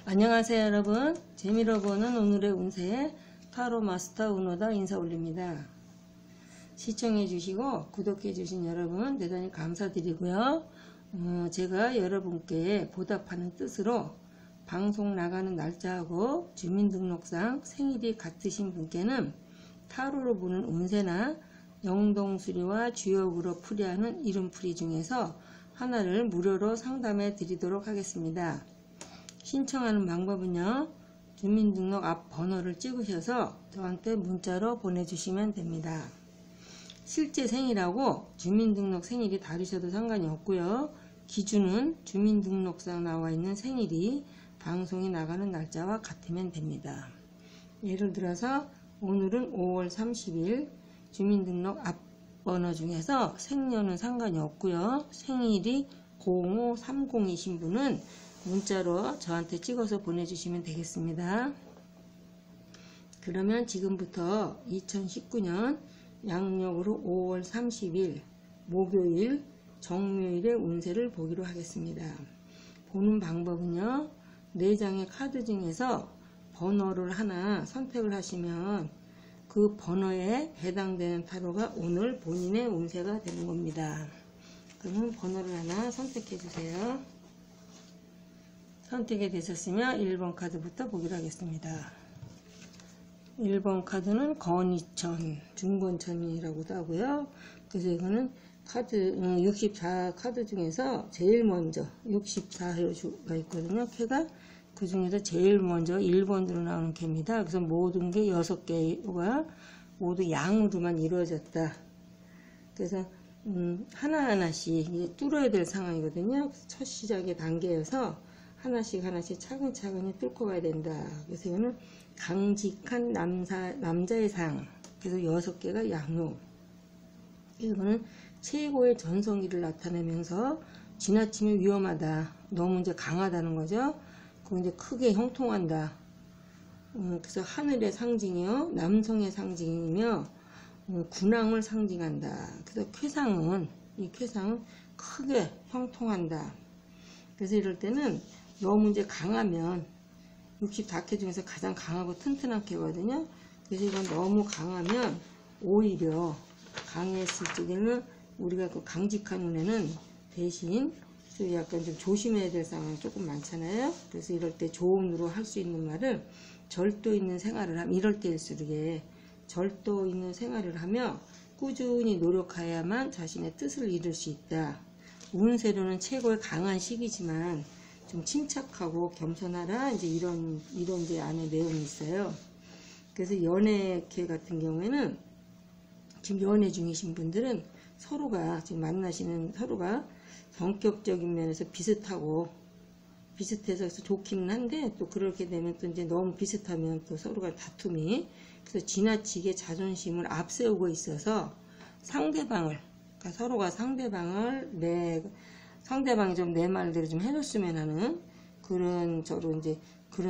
안녕하세요 여러분. 재미로 보는 오늘의 운세 타로 마스터 운호다 인사 올립니다. 시청해 주시고 구독해 주신 여러분 대단히 감사드리고요. 제가 여러분께 보답하는 뜻으로 방송 나가는 날짜하고 주민등록상 생일이 같으신 분께는 타로로 보는 운세나 영동수리와 주역으로 풀이하는 이름풀이 중에서 하나를 무료로 상담해 드리도록 하겠습니다. 신청하는 방법은요, 주민등록 앞 번호를 찍으셔서 저한테 문자로 보내주시면 됩니다. 실제 생일하고 주민등록 생일이 다르셔도 상관이 없고요. 기준은 주민등록상 나와 있는 생일이 방송이 나가는 날짜와 같으면 됩니다. 예를 들어서 오늘은 5월 30일 주민등록 앞 번호 중에서 생년은 상관이 없고요. 생일이 0530이신 분은 문자로 저한테 찍어서 보내주시면 되겠습니다. 그러면 지금부터 2019년 양력으로 5월 30일 목요일 정묘일의 운세를 보기로 하겠습니다. 보는 방법은요, 4장의 카드 중에서 번호를 하나 선택을 하시면 그 번호에 해당되는 타로가 오늘 본인의 운세가 되는 겁니다. 그러면 번호를 하나 선택해 주세요. 선택이 되셨으면 1번 카드부터 보기로 하겠습니다. 1번 카드는 건이천, 중건천이라고도 하고요. 그래서 이거는 카드 64 카드 중에서 제일 먼저 64가 있거든요. 캐가 그 중에서 제일 먼저 1번으로 나오는 캐입니다. 그래서 모든 게 6개가 모두 양으로만 이루어졌다. 그래서 하나하나씩 이제 뚫어야 될 상황이거든요. 첫 시작의 단계여서 하나씩 차근차근히 뚫고 가야 된다. 그래서 이거는 강직한 남자의 상. 그래서 6개가 양호. 이거는 최고의 전성기를 나타내면서 지나치면 위험하다. 너무 이제 강하다는 거죠. 그리고 이제 크게 형통한다. 그래서 하늘의 상징이요, 남성의 상징이며 군왕을 상징한다. 그래서 이 쾌상은 크게 형통한다. 그래서 이럴 때는 너무 이제 강하면 64캐 중에서 가장 강하고 튼튼한 캐거든요. 그래서 이건 너무 강하면 오히려 강했을 적에는 우리가 그 강직한 운에는 대신 약간 좀 조심해야 될 상황이 조금 많잖아요. 그래서 이럴 때 조언으로 할 수 있는 말을 절도 있는 생활을 하면, 이럴 때일수록 절도 있는 생활을 하며 꾸준히 노력해야만 자신의 뜻을 이룰 수 있다. 운세로는 최고의 강한 시기지만 좀 침착하고 겸손하라, 이제 이런 이제 안에 내용이 있어요. 그래서 연애계 같은 경우에는 지금 연애 중이신 분들은 서로가 지금 만나시는 서로가 성격적인 면에서 비슷해서 좋기는 한데, 또 그렇게 되면 또 이제 너무 비슷하면 또 서로가 다툼이, 그래서 지나치게 자존심을 앞세우고 있어서 상대방을, 그러니까 서로가 상대방이 좀 내 말대로 좀 해줬으면 하는 그런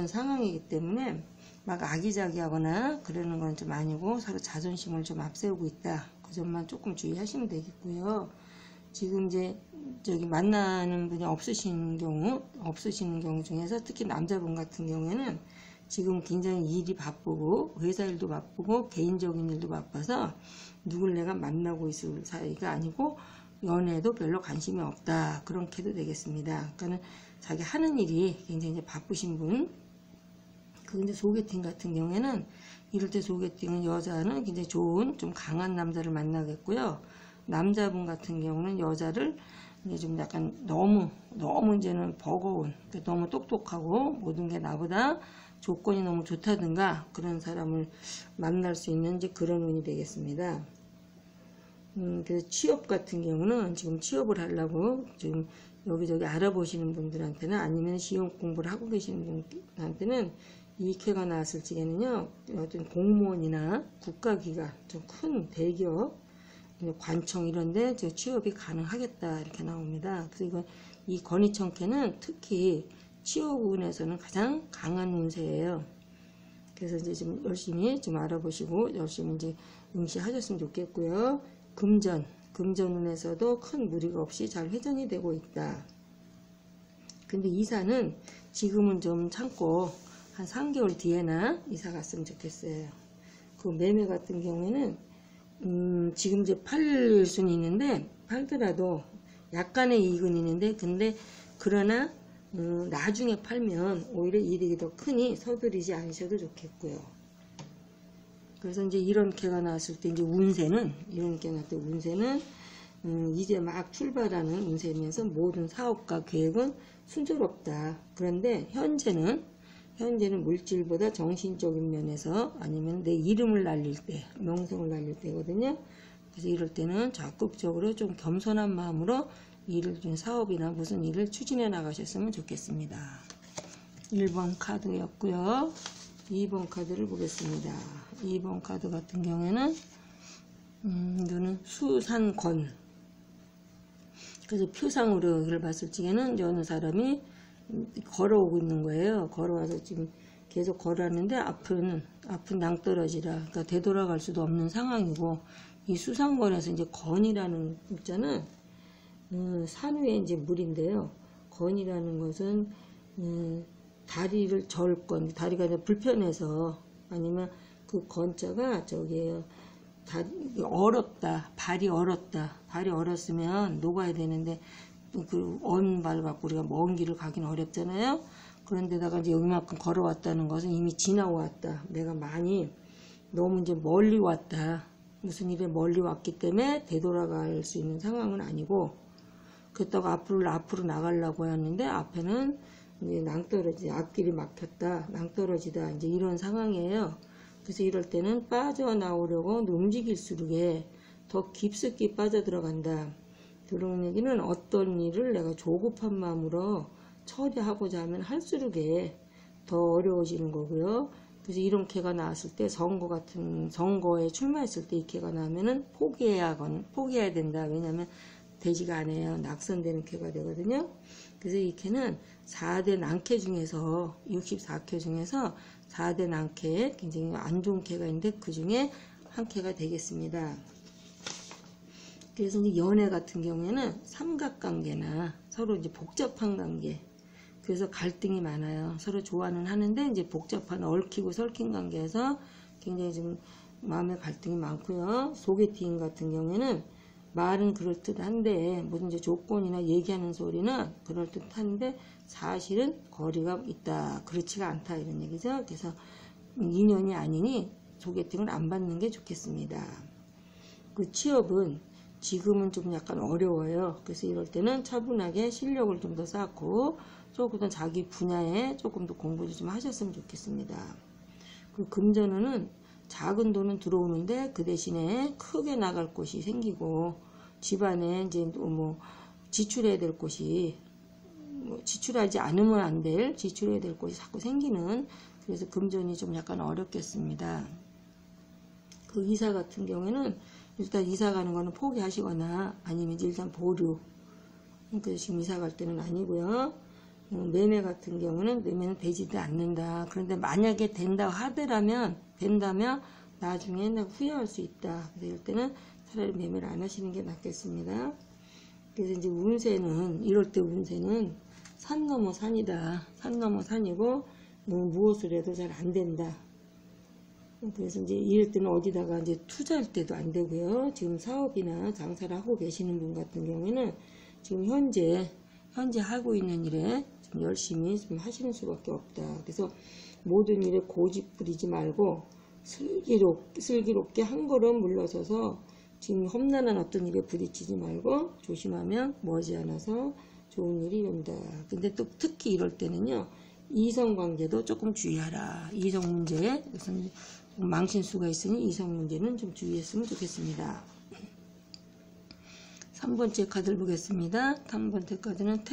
상황이기 때문에 막 아기자기하거나 그러는 건 좀 아니고 서로 자존심을 좀 앞세우고 있다. 그 점만 조금 주의하시면 되겠고요. 지금 이제 만나는 분이 없으시는 경우 중에서 특히 남자분 같은 경우에는 지금 굉장히 일이 바쁘고 회사 일도 바쁘고 개인적인 일도 바빠서 누굴 내가 만나고 있을 사이가 아니고 연애도 별로 관심이 없다. 그렇게도 되겠습니다. 그러니까는 자기 하는 일이 굉장히 이제 바쁘신 분. 그 이제 소개팅 같은 경우에는 이럴 때 소개팅은 여자는 굉장히 좋은 좀 강한 남자를 만나겠고요. 남자분 같은 경우는 여자를 이제 좀 약간 너무 이제는 버거운, 너무 똑똑하고 모든 게 나보다 조건이 너무 좋다든가 그런 사람을 만날 수 있는 이제 그런 운이 되겠습니다. 그래서 취업 같은 경우는 지금 취업을 하려고 지금 여기저기 알아보시는 분들한테는, 아니면 시험 공부를 하고 계시는 분한테는 이 쾌가 나왔을 적에는요, 어떤 공무원이나 국가기관, 좀 큰 대기업, 관청 이런데 취업이 가능하겠다 이렇게 나옵니다. 그래서 이 건이천캐는 특히 취업운에서는 가장 강한 운세예요. 그래서 이제 좀 열심히 좀 알아보시고 열심히 이제 응시하셨으면 좋겠고요. 금전운에서도 큰 무리가 없이 잘 회전이 되고 있다. 근데 이사는 지금은 좀 참고 한 3개월 뒤에나 이사 갔으면 좋겠어요. 그 매매 같은 경우에는 지금 이제 팔 수는 있는데 팔더라도 약간의 이익은 있는데 근데 그러나 나중에 팔면 오히려 이득이 더 크니 서두르지 않으셔도 좋겠고요. 그래서 이제 이런 개가 나왔을 때 이제 운세는 이런 개가 나왔을 때 운세는 이제 막 출발하는 운세면서 모든 사업과 계획은 순조롭다. 그런데 현재는 물질보다 정신적인 면에서 아니면 내 이름을 날릴 때, 명성을 날릴 때거든요. 그래서 이럴 때는 적극적으로 좀 겸손한 마음으로 일을 좀 사업이나 무슨 일을 추진해 나가셨으면 좋겠습니다. 1번 카드였고요. 2번 카드를 보겠습니다. 2번 카드 같은 경우에는 이거는 수산권. 그래서 표상으로 이걸 봤을 적에는 어느 사람이 걸어오고 있는 거예요. 걸어와서 지금 계속 걸어왔는데 앞은 낭떠러지라 그러니까 되돌아갈 수도 없는 상황이고 이 수상권에서 이제 건이라는 글자는 산 위에 이제 물인데요. 건이라는 것은 다리를 절 건, 다리가 이제 불편해서 아니면 그 건자가 저기에요. 얼었다. 발이 얼었다. 발이 얼었으면 녹아야 되는데 그 언발 갖고 우리가 먼 길을 가기는 어렵잖아요. 그런데다가 이제 여기만큼 걸어왔다는 것은 이미 지나왔다. 내가 많이 너무 이제 멀리 왔다. 무슨 일에 멀리 왔기 때문에 되돌아갈 수 있는 상황은 아니고 그렇다고 앞으로 나가려고 했는데 앞에는 이제 낭떠러지, 앞길이 막혔다. 낭떠러지다. 이제 이런 상황이에요. 그래서 이럴 때는 빠져나오려고 움직일수록 더 깊숙이 빠져들어간다. 그런 얘기는 어떤 일을 내가 조급한 마음으로 처리하고자 하면 할수록 더 어려워지는 거고요. 그래서 이런 개가 나왔을 때 선거에 출마했을 때 이 개가 나오면은 포기해야 된다. 왜냐하면 되지가 않아요. 낙선되는 개가 되거든요. 그래서 이 개는 4대 난캐 중에서 64개 중에서 4대 난캐 굉장히 안 좋은 개가 있는데 그 중에 한 개가 되겠습니다. 그래서 이제 연애 같은 경우에는 삼각관계나 서로 이제 복잡한 관계. 그래서 갈등이 많아요. 서로 좋아는 하는데 이제 복잡한 얽히고 설킨 관계에서 굉장히 좀 마음의 갈등이 많고요. 소개팅 같은 경우에는 말은 그럴듯한데 무슨 이제 조건이나 얘기하는 소리는 그럴듯한데 사실은 거리가 있다. 그렇지가 않다. 이런 얘기죠. 그래서 인연이 아니니 소개팅을 안 받는 게 좋겠습니다. 그 취업은 지금은 좀 약간 어려워요. 그래서 이럴 때는 차분하게 실력을 좀 더 쌓고 조금 더 자기 분야에 조금 더 공부를 좀 하셨으면 좋겠습니다. 그 금전운은 작은 돈은 들어오는데 그 대신에 크게 나갈 곳이 생기고 집안에 이제 뭐 지출해야 될 곳이 지출하지 않으면 안 될 지출해야 될 곳이 자꾸 생기는 그래서 금전이 좀 약간 어렵겠습니다. 그 이사 같은 경우에는 일단 이사 가는 거는 포기하시거나 아니면 일단 보류. 그래서 지금 이사 갈 때는 아니고요. 매매 같은 경우는 매매는 되지도 않는다. 그런데 만약에 된다면 나중에 후회할 수 있다. 그래서 이럴 때는 차라리 매매를 안 하시는 게 낫겠습니다. 그래서 이제 운세는 이럴 때 운세는 산 넘어 산이다. 산 넘어 산이고 무엇을 해도 잘 안 된다. 그래서 이제 이럴 때는 어디다가 이제 투자할 때도 안 되고요. 지금 사업이나 장사를 하고 계시는 분 같은 경우에는 지금 현재 하고 있는 일에 좀 열심히 좀 하시는 수밖에 없다. 그래서 모든 일에 고집 부리지 말고 슬기롭게 한 걸음 물러서서 지금 험난한 어떤 일에 부딪히지 말고 조심하면 머지않아서 좋은 일이 온다. 근데 또 특히 이럴 때는요. 이성관계도 조금 주의하라. 이성 문제에 무슨 망신수가 있으니 이성 문제는 좀 주의했으면 좋겠습니다. 3번째 카드를 보겠습니다. 3번째 카드는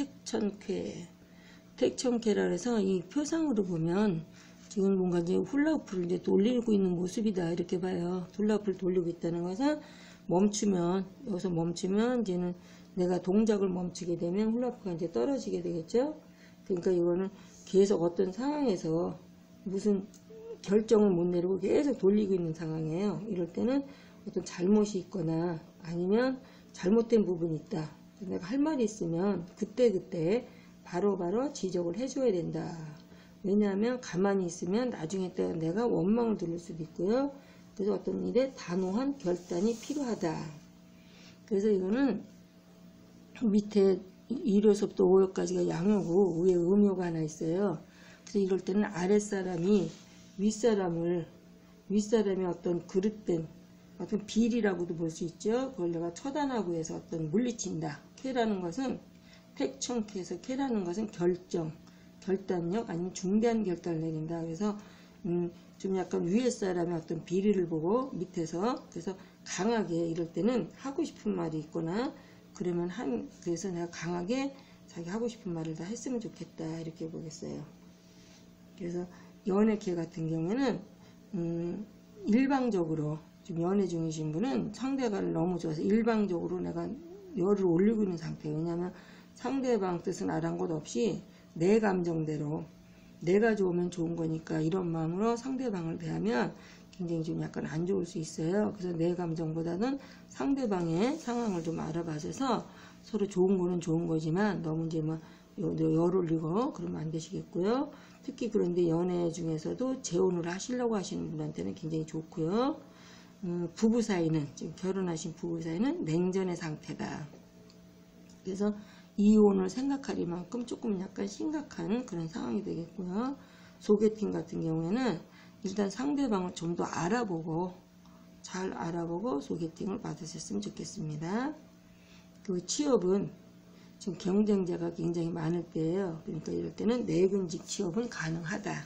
택천쾌라 해서 이 표상으로 보면 지금 뭔가 이제 훌라후프를 이제 돌리고 있는 모습이다. 이렇게 봐요. 훌라후프를 돌리고 있다는 것은 여기서 멈추면 이제는 내가 동작을 멈추게 되면 훌라후프가 이제 떨어지게 되겠죠. 그러니까 이거는 계속 어떤 상황에서 무슨 결정을 못 내리고 계속 돌리고 있는 상황이에요. 이럴 때는 어떤 잘못이 있거나 아니면 잘못된 부분이 있다. 내가 할 말이 있으면 그때 바로바로 지적을 해줘야 된다. 왜냐하면 가만히 있으면 나중에 내가 원망을 들을 수도 있고요. 그래서 어떤 일에 단호한 결단이 필요하다. 그래서 이거는 밑에 1호서부터 5호까지가 양호고 위에 음효가 하나 있어요. 그래서 이럴 때는 아랫사람이 윗사람이 어떤 그릇된 어떤 비리라고도 볼 수 있죠. 그걸 내가 처단하고 해서 어떤 물리친다. 쾌라는 것은 택청쾌에서 쾌라는 것은 결단력 아니면 중대한 결단을 내린다. 그래서 좀 약간 위에 사람의 어떤 비리를 보고 밑에서 그래서 강하게 이럴 때는 하고 싶은 말이 있거나 그러면 그래서 내가 강하게 자기 하고 싶은 말을 다 했으면 좋겠다 이렇게 보겠어요. 그래서 연애캐 같은 경우에는 일방적으로 좀 연애 중이신 분은 상대가 너무 좋아서 일방적으로 내가 열을 올리고 있는 상태예요. 왜냐하면 상대방 뜻은 아랑곳 없이 내 감정대로 내가 좋으면 좋은 거니까 이런 마음으로 상대방을 대하면 굉장히 좀 약간 안 좋을 수 있어요. 그래서 내 감정보다는 상대방의 상황을 좀 알아봐서 서로 좋은 거는 좋은 거지만 너무 이제 막 열 올리고 그러면 안 되시겠고요. 특히 그런데 연애 중에서도 재혼을 하시려고 하시는 분한테는 굉장히 좋고요. 부부 사이는 지금 결혼하신 부부 사이는 냉전의 상태다. 그래서 이혼을 생각할 만큼 조금 약간 심각한 그런 상황이 되겠고요. 소개팅 같은 경우에는 일단 상대방을 좀 더 알아보고 잘 알아보고 소개팅을 받으셨으면 좋겠습니다. 그 취업은 지금 경쟁자가 굉장히 많을 때예요. 그러니까 이럴 때는 내근직 취업은 가능하다.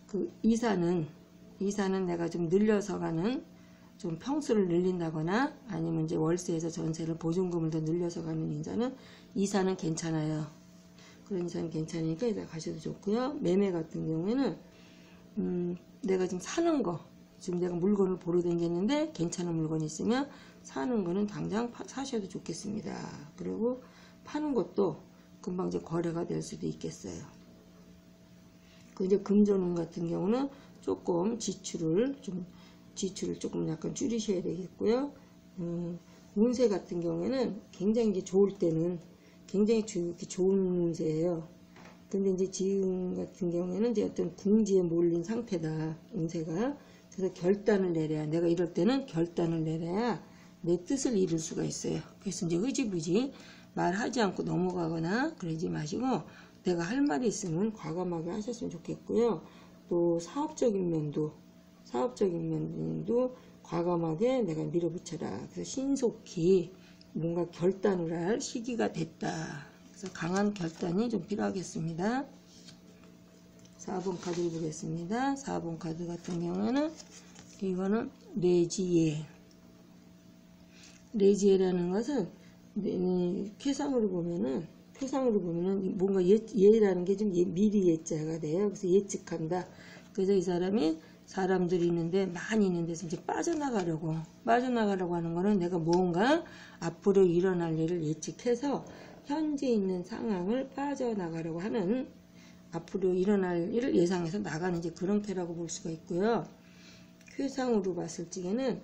그 이사는 내가 좀 늘려서 가는 좀 평수를 늘린다거나 아니면 이제 월세에서 전세를 보증금을 더 늘려서 가는 이사는 괜찮아요. 그런 이사는 괜찮으니까 이사 가셔도 좋고요. 매매 같은 경우에는 내가 지금 사는 거 지금 내가 물건을 보러 다녔는데 괜찮은 물건이 있으면 사는 거는 당장 사셔도 좋겠습니다. 그리고 파는 것도 금방 이제 거래가 될 수도 있겠어요. 그 이제 금전운 같은 경우는 조금 지출을 조금 약간 줄이셔야 되겠고요. 운세 같은 경우에는 굉장히 이제 좋을 때는 굉장히 좋은 운세예요. 근데 이제 지금 같은 경우에는 이제 어떤 궁지에 몰린 상태다. 운세가. 그래서 결단을 내려야 내가 이럴 때는 결단을 내려야 내 뜻을 이룰 수가 있어요. 그래서 이제 흐지부지 말하지 않고 넘어가거나 그러지 마시고 내가 할 말이 있으면 과감하게 하셨으면 좋겠고요. 또 사업적인 면도 과감하게 내가 밀어붙여라. 그래서 신속히 뭔가 결단을 할 시기가 됐다. 그래서 강한 결단이 좀 필요하겠습니다. 4번 카드를 보겠습니다. 4번 카드 같은 경우는 이거는 내지에라는 것은 쾌상으로 보면은 뭔가 예라는 게 좀 미리 예자가 돼요. 그래서 예측한다. 그래서 이 사람들이 있는데 많이 있는 데서 이제 빠져나가려고 하는 거는 내가 뭔가 앞으로 일어날 일을 예측해서 현재 있는 상황을 빠져나가려고 하는 앞으로 일어날 일을 예상해서 나가는 이제 그런 캐라고 볼 수가 있고요. 쾌상으로 봤을 적에는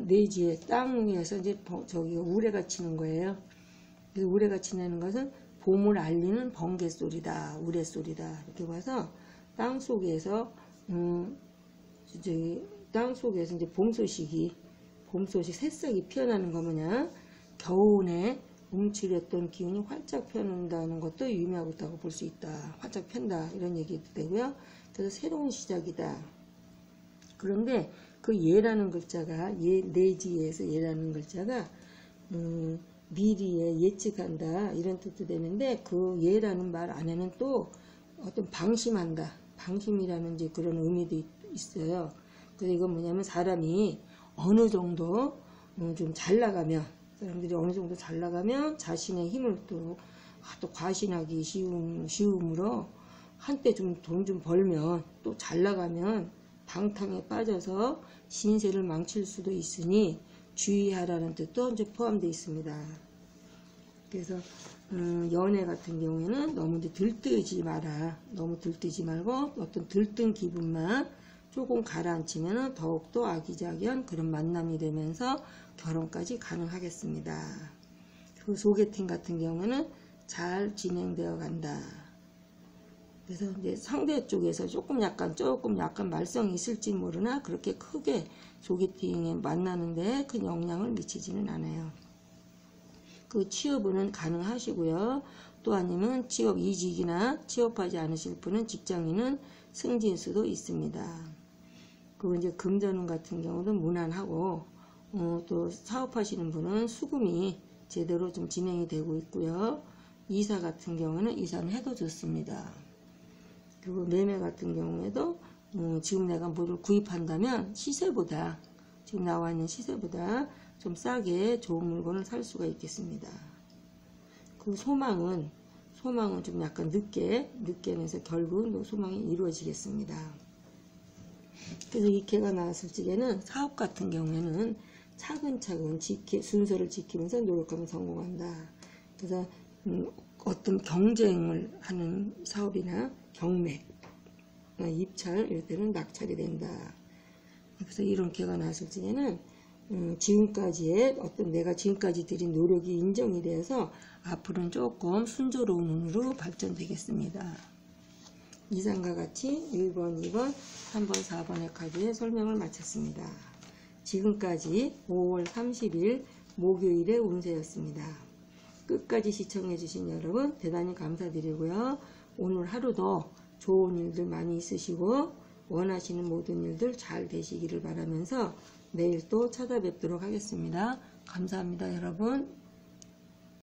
내지에 땅에서 이제 저기 우레가 치는 거예요. 그래서 우레가 치는 것은 봄을 알리는 번개 소리다, 우레 소리다 이렇게 봐서 땅 속에서 이제 봄 소식 새싹이 피어나는 거 뭐냐 겨우내 움츠렸던 기운이 활짝 펴는다는 것도 의미하고 있다고 볼 수 있다. 활짝 편다 이런 얘기도 되고요. 그래서 새로운 시작이다. 그런데 그 예라는 글자가 내지에서 예라는 글자가 미리에 예측한다 이런 뜻도 되는데 그 예라는 말 안에는 또 어떤 방심이라는 이제 그런 의미도 있어요. 그래서 이건 뭐냐면 사람이 어느 정도 좀 잘 나가면 사람들이 어느 정도 잘 나가면 자신의 힘을 또 과신하기 쉬움으로 한때 좀 돈 좀 벌면 또 잘 나가면 방탕에 빠져서 신세를 망칠 수도 있으니 주의하라는 뜻도 이제 포함되어 있습니다. 그래서 연애 같은 경우에는 너무 이제 들뜨지 마라. 너무 들뜨지 말고 어떤 들뜬 기분만 조금 가라앉히면 더욱더 아기자기한 그런 만남이 되면서 결혼까지 가능하겠습니다. 그 소개팅 같은 경우는 잘 진행되어 간다. 그래서 이제 상대 쪽에서 조금 약간 말썽이 있을지 모르나 그렇게 크게 소개팅에 만나는데 큰 영향을 미치지는 않아요. 그 취업은 가능하시고요. 또 아니면 취업 이직이나 취업하지 않으실 분은 직장인은 승진 수도 있습니다. 그리고 이제 금전운 같은 경우는 무난하고 또 사업하시는 분은 수금이 제대로 좀 진행이 되고 있고요. 이사 같은 경우는 이사는 해도 좋습니다. 그리고 매매 같은 경우에도 지금 내가 뭐를 구입한다면 시세보다 지금 나와 있는 시세보다 좀 싸게 좋은 물건을 살 수가 있겠습니다. 그 소망은 좀 약간 늦게 내서 결국 소망이 이루어지겠습니다. 그래서 이 개가 나왔을 적에는 사업 같은 경우에는 차근차근 순서를 지키면서 노력하면 성공한다. 그래서 어떤 경쟁을 하는 사업이나 경매, 입찰 이럴 때는 낙찰이 된다. 그래서 이런 개가 나왔을 적에는 지금까지의 내가 지금까지 들인 노력이 인정이 되어서 앞으로는 조금 순조로운 운으로 발전되겠습니다. 이상과 같이 1번, 2번, 3번, 4번의 카드의 설명을 마쳤습니다. 지금까지 5월 30일 목요일의 운세였습니다. 끝까지 시청해주신 여러분 대단히 감사드리고요. 오늘 하루도 좋은 일들 많이 있으시고 원하시는 모든 일들 잘 되시기를 바라면서 내일 또 찾아뵙도록 하겠습니다. 감사합니다, 여러분.